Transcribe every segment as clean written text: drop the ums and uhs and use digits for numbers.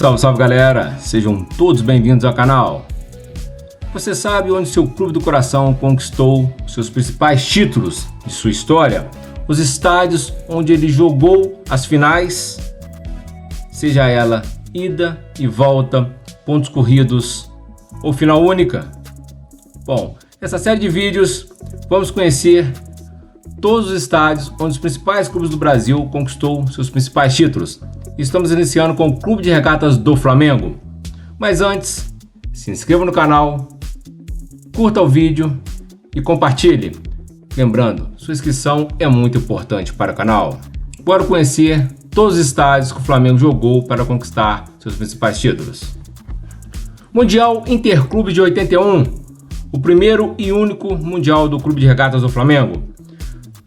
Salve, salve galera! Sejam todos bem-vindos ao canal. Você sabe onde seu clube do coração conquistou seus principais títulos de sua história? Os estádios onde ele jogou as finais, seja ela ida e volta, pontos corridos ou final única? Bom, nessa série de vídeos vamos conhecer todos os estádios onde os principais clubes do Brasil conquistou seus principais títulos. Estamos iniciando com o Clube de Regatas do Flamengo. Mas antes, se inscreva no canal, curta o vídeo e compartilhe. Lembrando, sua inscrição é muito importante para o canal. Bora conhecer todos os estádios que o Flamengo jogou para conquistar seus principais títulos. Mundial Interclubes de 81, o primeiro e único Mundial do Clube de Regatas do Flamengo.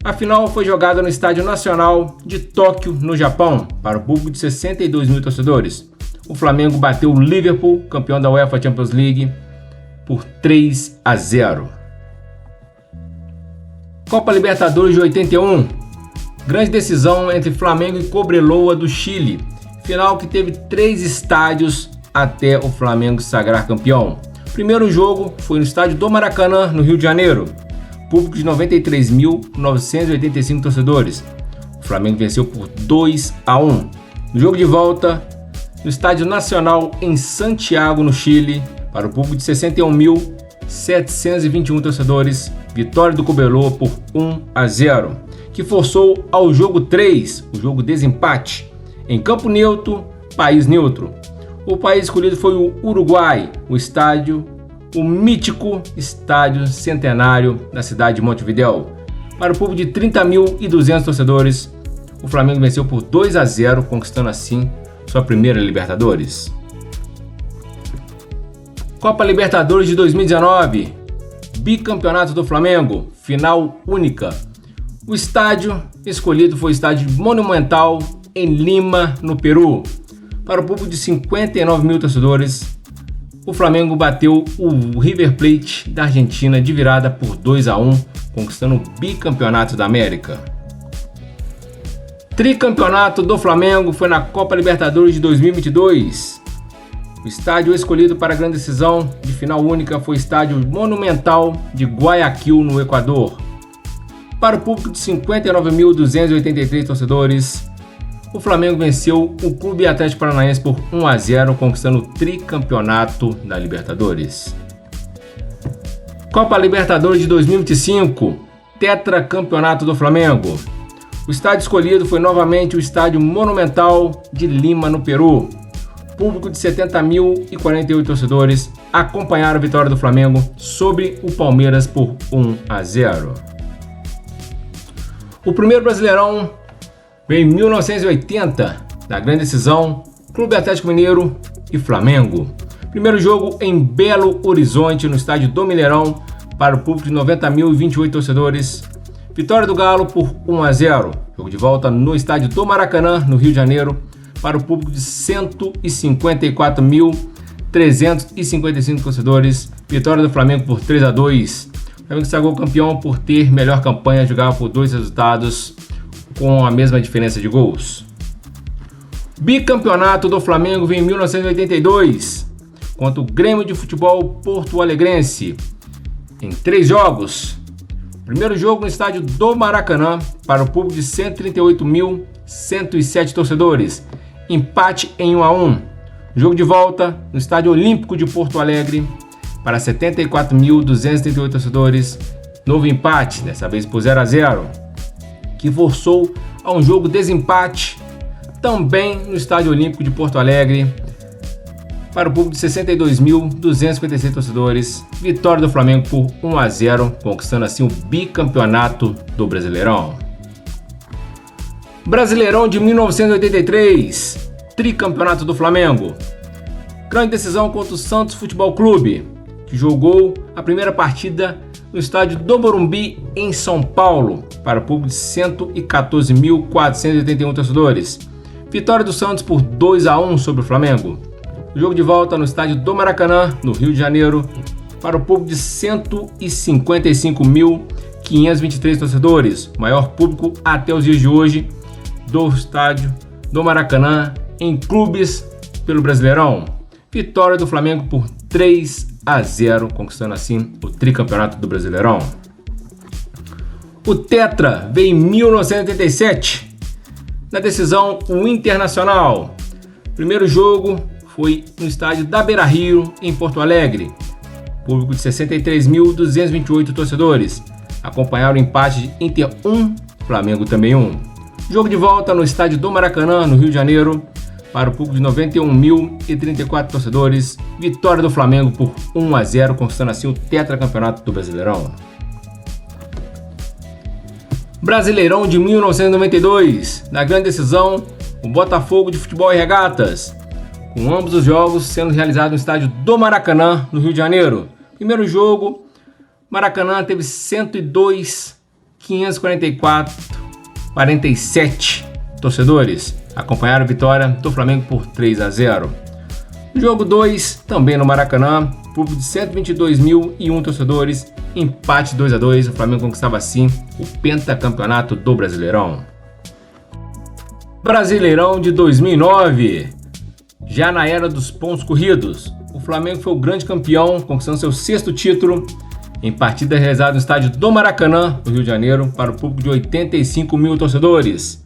A final foi jogada no Estádio Nacional de Tóquio, no Japão, para o público de 62 mil torcedores. O Flamengo bateu o Liverpool, campeão da UEFA Champions League, por 3-0. Copa Libertadores de 81, grande decisão entre Flamengo e Cobreloa do Chile, final que teve 3 estádios até o Flamengo se sagrar campeão. O primeiro jogo foi no estádio do Maracanã, no Rio de Janeiro. Público de 93.985 torcedores. O Flamengo venceu por 2-1. No jogo de volta, no Estádio Nacional em Santiago, no Chile, para o público de 61.721 torcedores, vitória do Cobreloa por 1-0, que forçou ao jogo 3, o jogo desempate, em campo neutro, país neutro. O país escolhido foi o Uruguai, o mítico Estádio Centenário da cidade de Montevidéu. Para o público de 30.200 torcedores, o Flamengo venceu por 2-0, conquistando assim sua primeira Libertadores. Copa Libertadores de 2019, bicampeonato do Flamengo, final única. O estádio escolhido foi o Estádio Monumental em Lima, no Peru. Para o público de 59 mil torcedores, o Flamengo bateu o River Plate da Argentina de virada por 2-1, conquistando o bicampeonato da América. Tricampeonato do Flamengo foi na Copa Libertadores de 2022. O estádio escolhido para a grande decisão de final única foi o Estádio Monumental de Guayaquil, no Equador. Para o público de 59.283 torcedores, o Flamengo venceu o Clube Atlético Paranaense por 1-0, conquistando o tricampeonato da Libertadores. Copa Libertadores de 2025, tetracampeonato do Flamengo. O estádio escolhido foi novamente o Estádio Monumental de Lima, no Peru. Público de 70.048 torcedores acompanharam a vitória do Flamengo sobre o Palmeiras por 1-0. O primeiro Brasileirão veio em 1980, na grande decisão, Clube Atlético Mineiro e Flamengo. Primeiro jogo em Belo Horizonte, no estádio do Mineirão, para o público de 90.028 torcedores. Vitória do Galo por 1-0. Jogo de volta no estádio do Maracanã, no Rio de Janeiro, para o público de 154.355 torcedores. Vitória do Flamengo por 3-2. O Flamengo se sagrou campeão por ter melhor campanha, jogava por 2 resultados, com a mesma diferença de gols. Bicampeonato do Flamengo veio em 1982, contra o Grêmio de Futebol Porto Alegrense, em 3 jogos. Primeiro jogo no estádio do Maracanã, para o público de 138.107 torcedores, empate em 1-1. Jogo de volta no Estádio Olímpico de Porto Alegre, para 74.238 torcedores, novo empate, dessa vez por 0-0. Que forçou a um jogo desempate, também no Estádio Olímpico de Porto Alegre, para o público de 62.256 torcedores, vitória do Flamengo por 1-0, conquistando assim o bicampeonato do Brasileirão. Brasileirão de 1983, tricampeonato do Flamengo. Grande decisão contra o Santos Futebol Clube, que jogou a primeira partida no estádio do Morumbi, em São Paulo, para o público de 114.481 torcedores. Vitória do Santos por 2-1 sobre o Flamengo. O jogo de volta no estádio do Maracanã, no Rio de Janeiro, para o público de 155.523 torcedores, o maior público até os dias de hoje do estádio do Maracanã em clubes pelo Brasileirão. Vitória do Flamengo por 3-0, conquistando assim o tricampeonato do Brasileirão. O Tetra veio em 1987, na decisão o Internacional. Primeiro jogo foi no estádio da Beira-Rio, em Porto Alegre. Público de 63.228 torcedores. Acompanharam o empate de Inter 1, Flamengo também 1. Jogo de volta no estádio do Maracanã, no Rio de Janeiro, para o público de 91.034 torcedores. Vitória do Flamengo por 1-0, conquistando assim o tetracampeonato do Brasileirão. Brasileirão de 1992. Na grande decisão, o Botafogo de Futebol e Regatas, com ambos os jogos sendo realizados no estádio do Maracanã, no Rio de Janeiro. Primeiro jogo, Maracanã teve 102.544.47 torcedores. Acompanharam a vitória do Flamengo por 3-0. Jogo 2, também no Maracanã, público de 122.001 torcedores, empate 2-2. O Flamengo conquistava assim o pentacampeonato do Brasileirão. Brasileirão de 2009. Já na era dos pontos corridos, o Flamengo foi o grande campeão, conquistando seu 6º título em partida realizada no estádio do Maracanã, no Rio de Janeiro, para o público de 85.000 torcedores.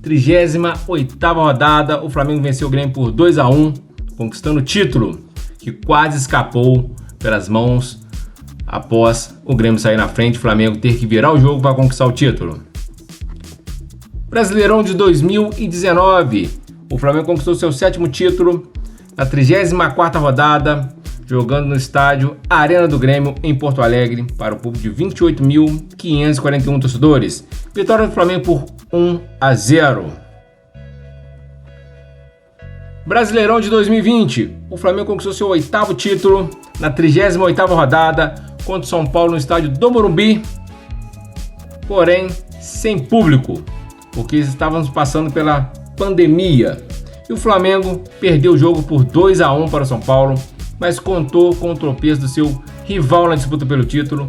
38ª rodada, o Flamengo venceu o Grêmio por 2-1, conquistando o título, que quase escapou pelas mãos após o Grêmio sair na frente e o Flamengo ter que virar o jogo para conquistar o título. Brasileirão de 2019, o Flamengo conquistou seu 7º título na 34ª rodada, jogando no estádio Arena do Grêmio, em Porto Alegre, para o público de 28.541 torcedores. Vitória do Flamengo por 1-0. Brasileirão de 2020, o Flamengo conquistou seu 8º título na 38ª rodada contra o São Paulo no estádio do Morumbi, porém sem público, porque estávamos passando pela pandemia. E o Flamengo perdeu o jogo por 2-1 para o São Paulo, mas contou com o tropeço do seu rival na disputa pelo título,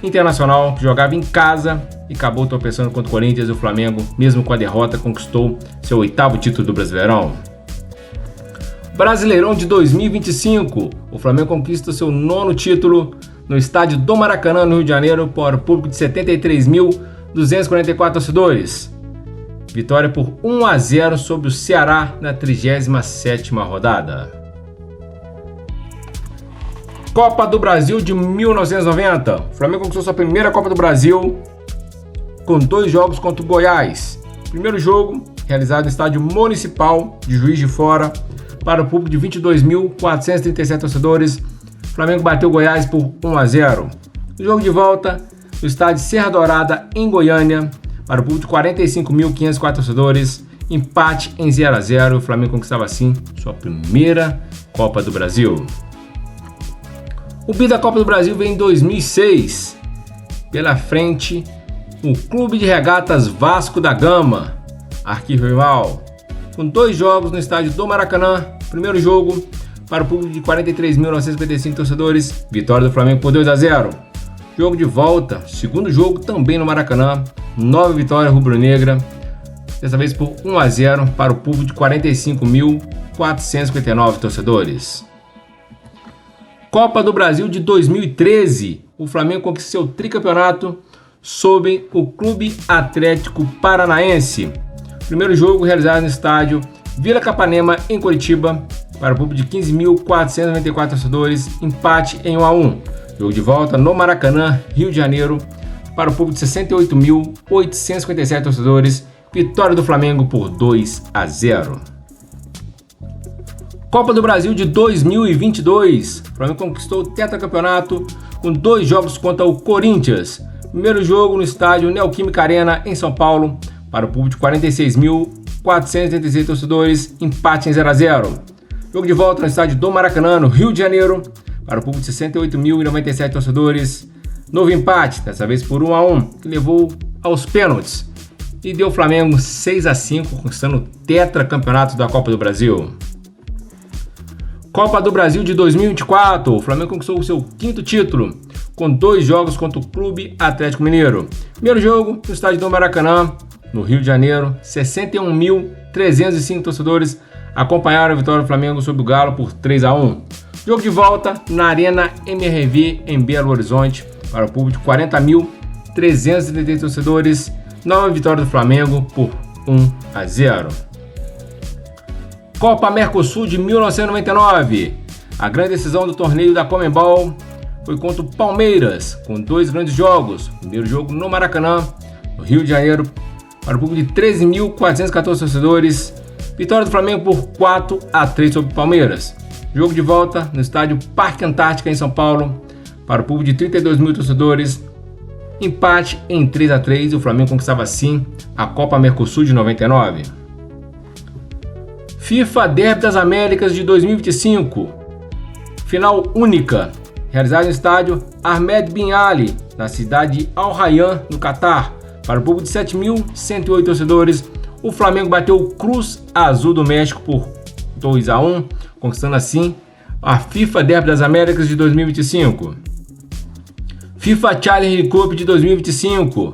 Internacional, que jogava em casa e acabou tropeçando contra o Corinthians. E o Flamengo, mesmo com a derrota, conquistou seu 8º título do Brasileirão. Brasileirão de 2025, o Flamengo conquista seu 9º título no estádio do Maracanã, no Rio de Janeiro, para o público de 73.244 torcedores. Vitória por 1-0 sobre o Ceará na 37ª rodada. Copa do Brasil de 1990. O Flamengo conquistou sua primeira Copa do Brasil com 2 jogos contra o Goiás. Primeiro jogo, realizado no estádio municipal de Juiz de Fora, para o público de 22.437 torcedores. O Flamengo bateu o Goiás por 1-0. O jogo de volta, no estádio Serra Dourada, em Goiânia, para o público de 45.504 torcedores. Empate em 0-0. O Flamengo conquistava assim sua primeira Copa do Brasil. O bi da Copa do Brasil vem em 2006. Pela frente, o Clube de Regatas Vasco da Gama, arquirrival, com 2 jogos no estádio do Maracanã. Primeiro jogo, para o público de 43.955 torcedores, vitória do Flamengo por 2-0. Jogo de volta, segundo jogo também no Maracanã, 9 vitórias rubro-negra, dessa vez por 1-0 para o público de 45.459 torcedores. Copa do Brasil de 2013, o Flamengo conquistou seu tricampeonato sob o Clube Atlético Paranaense. Primeiro jogo realizado no estádio Vila Capanema, em Curitiba, para o público de 15.494 torcedores, empate em 1-1. Jogo de volta no Maracanã, Rio de Janeiro, para o público de 68.857 torcedores, vitória do Flamengo por 2-0. Copa do Brasil de 2022, o Flamengo conquistou o tetracampeonato com 2 jogos contra o Corinthians. Primeiro jogo no estádio Neoquímica Arena, em São Paulo, para o público de 46.436 torcedores, empate em 0-0. Jogo de volta no estádio do Maracanã, no Rio de Janeiro, para o público de 68.097 torcedores, novo empate, dessa vez por 1-1, que levou aos pênaltis e deu o Flamengo 6-5, conquistando o tetracampeonato da Copa do Brasil. Copa do Brasil de 2024, o Flamengo conquistou o seu 5º título, com 2 jogos contra o Clube Atlético Mineiro. Primeiro jogo no estádio do Maracanã, no Rio de Janeiro, 61.305 torcedores acompanharam a vitória do Flamengo sobre o Galo por 3-1. Jogo de volta na Arena MRV em Belo Horizonte para o público de 40.333 torcedores. Nova vitória do Flamengo por 1-0. Copa Mercosul de 1999. A grande decisão do torneio da Conmebol foi contra o Palmeiras, com 2 grandes jogos. Primeiro jogo no Maracanã, no Rio de Janeiro, para o público de 13.414 torcedores. Vitória do Flamengo por 4-3 sobre o Palmeiras. Jogo de volta no estádio Parque Antártica em São Paulo, para o público de 32 mil torcedores. Empate em 3-3 e o Flamengo conquistava assim a Copa Mercosul de 99. FIFA Derby das Américas de 2025. Final única, realizada no estádio Ahmed Bin Ali, na cidade de Al Rayyan, no Catar, para o público de 7.108 torcedores. O Flamengo bateu o Cruz Azul do México por 2-1, conquistando assim a FIFA Derby das Américas de 2025. FIFA Challenge Cup de 2025.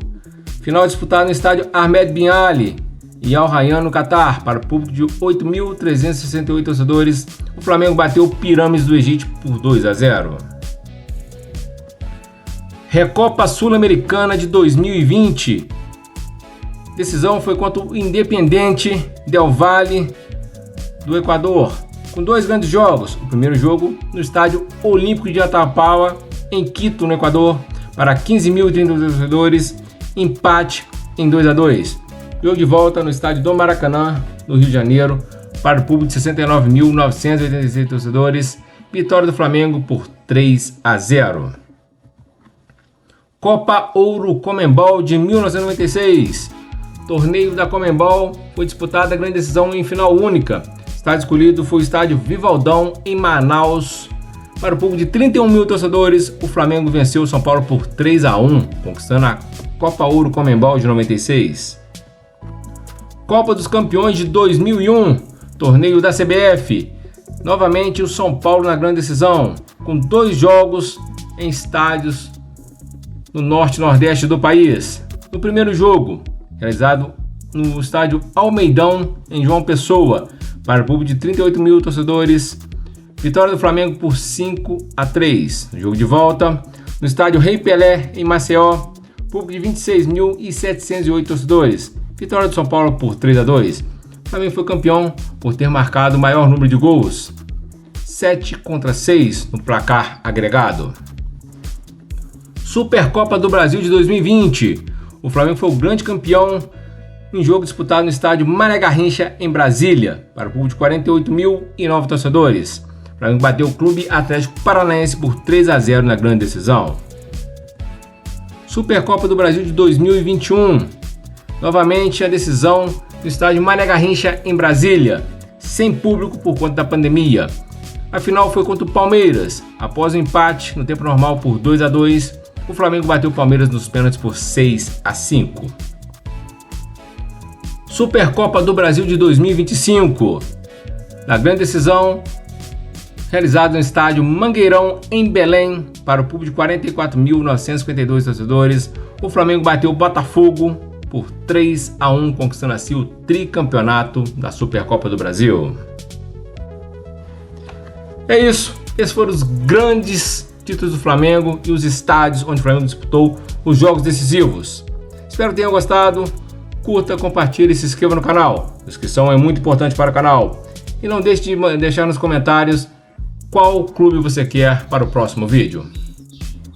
Final disputada no estádio Ahmed Bin Ali e Al Rayyan, no Catar, para o público de 8.368 torcedores. O Flamengo bateu o Pirâmides do Egito por 2-0. Recopa Sul-Americana de 2020. Decisão foi contra o Independiente del Valle do Equador, com 2 grandes jogos. O primeiro jogo no estádio Olímpico de Atapawa, em Quito, no Equador, para 15.030 torcedores. Empate em 2-2. Jogo de volta no estádio do Maracanã, no Rio de Janeiro, para o público de 69.986 torcedores. Vitória do Flamengo por 3-0. Copa Ouro Conmebol de 1996. Torneio da Conmebol foi disputada a grande decisão em final única. Estádio escolhido foi o estádio Vivaldão, em Manaus. Para o público de 31 mil torcedores, o Flamengo venceu o São Paulo por 3-1, conquistando a Copa Ouro Conmebol de 96. Copa dos Campeões de 2001, torneio da CBF. Novamente o São Paulo na grande decisão, com 2 jogos em estádios no norte e nordeste do país. No primeiro jogo, realizado no estádio Almeidão, em João Pessoa, para o público de 38 mil torcedores. Vitória do Flamengo por 5-3. No jogo de volta, no estádio Rei Pelé, em Maceió, público de 26.708 torcedores. Vitória do São Paulo por 3-2. O Flamengo foi campeão por ter marcado o maior número de gols, 7-6 no placar agregado. Supercopa do Brasil de 2020. O Flamengo foi o grande campeão em jogo disputado no estádio Mané Garrincha, em Brasília, para o público de 48.009 torcedores. O Flamengo bateu o Clube Atlético Paranaense por 3-0 na grande decisão. Supercopa do Brasil de 2021. Novamente a decisão no estádio Mané Garrincha, em Brasília, sem público por conta da pandemia. A final foi contra o Palmeiras. Após o empate no tempo normal por 2-2, o Flamengo bateu o Palmeiras nos pênaltis por 6-5. Supercopa do Brasil de 2025. Na grande decisão, realizada no estádio Mangueirão, em Belém, para o público de 44.952 torcedores, o Flamengo bateu o Botafogo por 3-1, conquistando assim o tricampeonato da Supercopa do Brasil. É isso. Esses foram os grandes títulos do Flamengo e os estádios onde o Flamengo disputou os jogos decisivos. Espero que tenham gostado. Curta, compartilhe e se inscreva no canal. A inscrição é muito importante para o canal. E não deixe de deixar nos comentários qual clube você quer para o próximo vídeo.